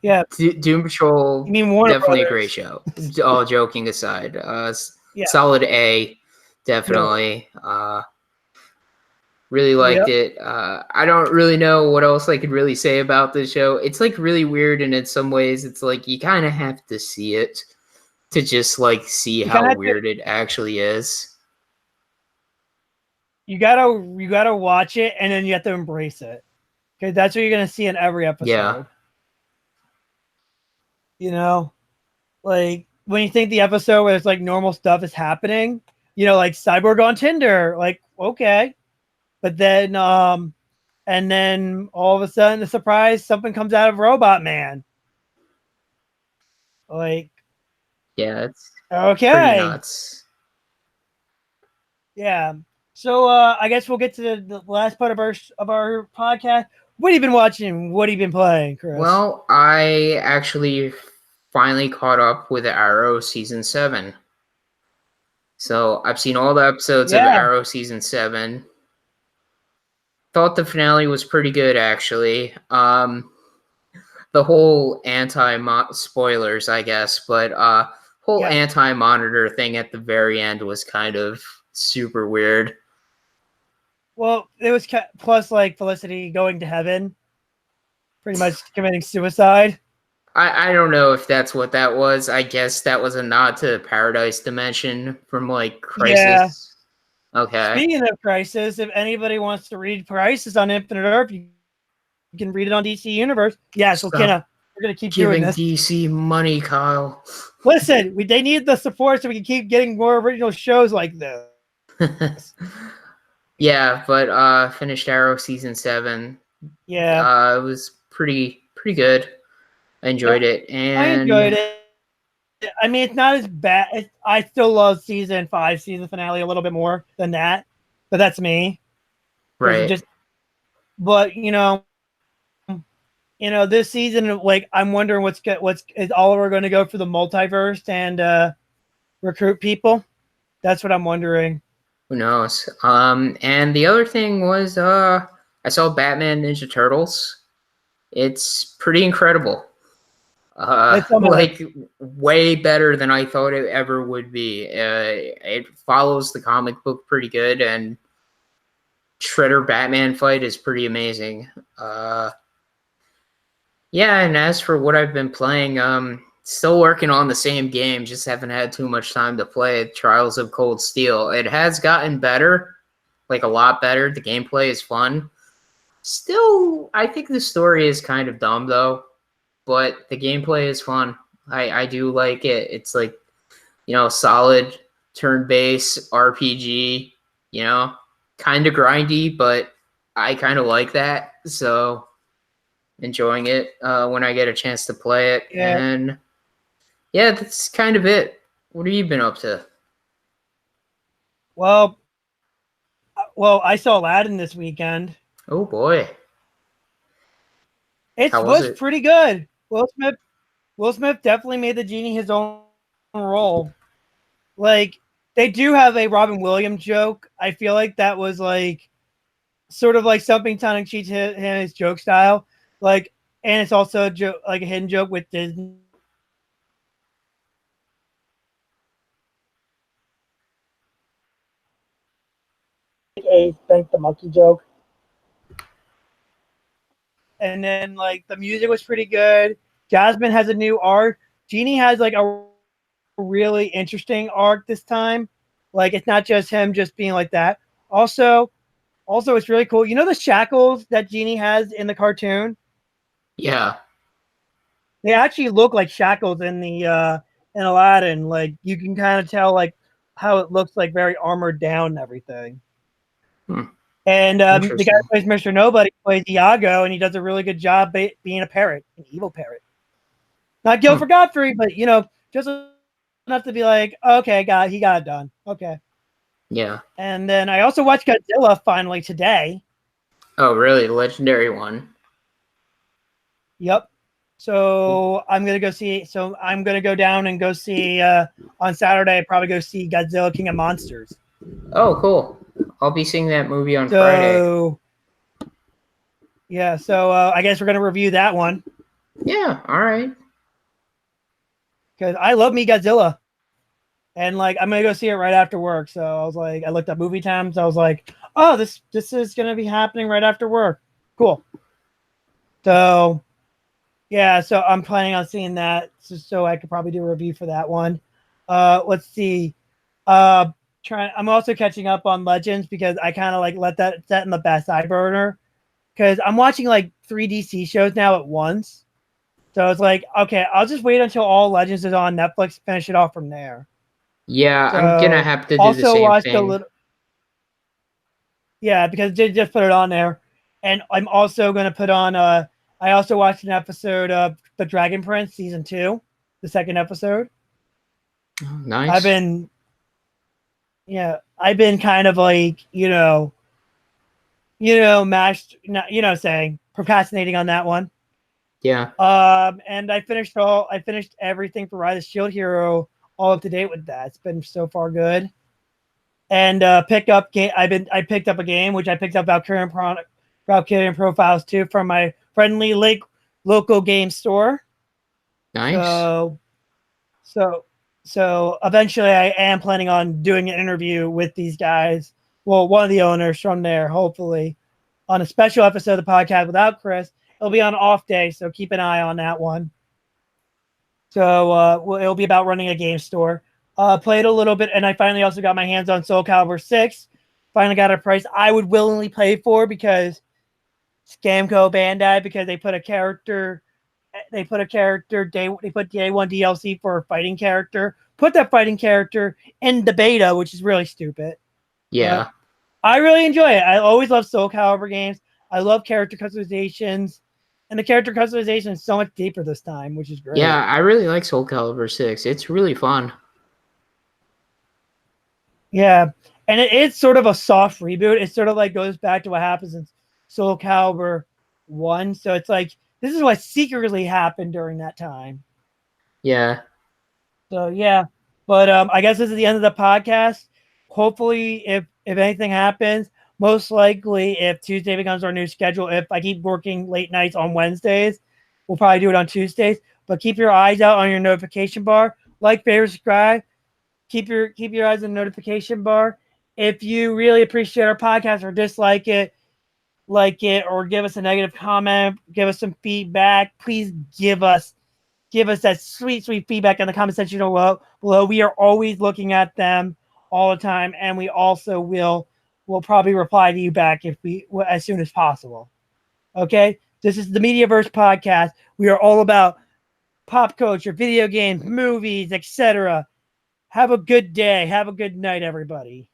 yeah, Doom Patrol, definitely a great show. All joking aside, solid A, definitely. Really liked Yep. it. I don't really know what else I could really say about this show. It's like really weird, and in some ways, it's like you kind of have to see it to just like see You kind how of have to. weird it actually is. You gotta watch it, and then you have to embrace it, because that's what you're gonna see in every Yeah. episode. You know, like when you think the episode where it's like normal stuff is happening, like Cyborg on Tinder, like okay, but then and then all of a sudden, the surprise, something comes out of Robot Man. Like, Yeah, it's pretty okay, nuts. yeah. So I guess we'll get to the last part of our podcast. What have you been watching? What have you been playing, Chris? Well, I actually finally caught up with Arrow season 7. So I've seen all the episodes of Yeah, Arrow season 7. Thought the finale was pretty good, actually. The whole spoilers, I guess, but whole yeah. anti-monitor thing at the very end was kind of super weird. Well, it was plus like Felicity going to heaven, pretty much committing suicide. I don't know if that's what that was. I guess that was a nod to Paradise Dimension from like Yeah. Crisis. Okay. Speaking of Crisis, if anybody wants to read Crisis on Infinite Earth, you can read it on DC Universe. Yeah, so Stop we're gonna keep doing giving this. DC money, Kyle. Listen, they need the support so we can keep getting more original shows like this. Yeah, but finished Arrow season 7. Yeah, It was pretty good. I yeah, enjoyed it, I enjoyed and it. I mean, it's not as bad. I still love season 5, season finale a little bit more than that, but that's me because it right. just. But this season, like I'm wondering what's is Oliver going to go for the multiverse and recruit people? That's what I'm wondering. Who knows? And the other thing was, I saw Batman Ninja Turtles. It's pretty incredible. It's some of it. Like way better than I thought it ever would be. It follows the comic book pretty good, and Shredder Batman fight is pretty amazing. Yeah, and as for what I've been playing, still working on the same game, just haven't had too much time to play it. Trials of Cold Steel. It has gotten better, like a lot better. The gameplay is fun. Still, I think the story is kind of dumb though, but the gameplay is fun. I do like it. It's like, solid turn-based RPG, kind of grindy, but I kind of like that. So enjoying it when I get a chance to play it. Yeah. And yeah, that's kind of it. What have you been up to? Well, I saw Aladdin this weekend. Oh boy. It How was was it? pretty good. Will Smith definitely made the genie his own role. Like they do have a Robin Williams joke. I feel like that was like sort of like something tongue in cheek to his joke style. Like, and it's also a joke, like a hidden joke with Disney. A Thank the Monkey joke. And then like the music was pretty good. Jasmine has a new arc. Genie has like a really interesting arc this time. Like it's not just him just being like that. Also, it's really cool. You know the shackles that Genie has in the cartoon? Yeah. They actually look like shackles in Aladdin. Like you can kind of tell like how it looks like very armored down and everything. Hmm. And the guy Interesting. who plays Mr. Nobody plays Iago, and he does a really good job being a parrot, an evil parrot. Not Hmm. Guilford Godfrey, but just enough to be like, okay, he got it done. Okay. Yeah. And then I also watched Godzilla finally today. Oh, really? Legendary one. Yep. So I'm gonna go see. So I'm gonna go down and go see on Saturday. Probably go see Godzilla King of Monsters. Oh, cool. I'll be seeing that movie on Friday. So yeah. So I guess we're gonna review that one Yeah. All right. because I love me Godzilla, and like I'm gonna go see it right after work. So I was like, I looked up movie times. I was like, oh, this is going to be happening right after work. Cool. So, yeah, so I'm planning on seeing that, so I could probably do a review for that one. Let's see. I'm also catching up on Legends because I kind of like let that set in the best side burner because I'm watching like 3 DC shows now at once. So it's like, okay, I'll just wait until all Legends is on Netflix, finish it off from there. Yeah, I'm gonna So have to do the also same watched a thing. little, yeah, because they just put it on there, and I'm also gonna put on. I also watched an episode of The Dragon Prince season 2, the second episode. Oh, I've nice. been, yeah, I've been kind of like mashed, saying procrastinating on that one. Yeah. And I finished everything for Rise of Shield Hero all up to date with that. It's been so far good. And I picked up a game which I picked up Valkyrian Profiles 2 from my friendly local game store. Nice. So so so eventually I am planning on doing an interview with these guys. Well, one of the owners from there, hopefully, on a special episode of the podcast without Chris. It'll be on off day, so keep an eye on that one. So it'll be about running a game store. Played a little bit, and I finally also got my hands on Soul Calibur 6. Finally got a price I would willingly pay for because Scamco Bandai, because they put day one DLC for a fighting character. Put that fighting character in the beta, which is really stupid. Yeah. But I really enjoy it. I always love Soul Calibur games. I love character customizations, and the character customization is so much deeper this time, which is great. Yeah, I really like Soul Calibur 6. It's really fun. Yeah, and it's sort of a soft reboot. It sort of like goes back to what happens in Soul Calibur 1. So it's like this is what secretly happened during that time. Yeah. So yeah, but I guess this is the end of the podcast. Hopefully, if anything happens, most likely if Tuesday becomes our new schedule, if I keep working late nights on Wednesdays, we'll probably do it on Tuesdays. But keep your eyes out on your notification bar. Like, favorite, subscribe. Keep your eyes on the notification bar. If you really appreciate our podcast or dislike it, like it, or give us a negative comment, give us some feedback, please give us that sweet feedback in the comment section below. We are always looking at them all the time, and we also will probably reply to you back as soon as possible. Okay, this is the Mediaverse podcast. We are all about pop culture, video games, movies, etc. Have a good day. Have a good night, everybody.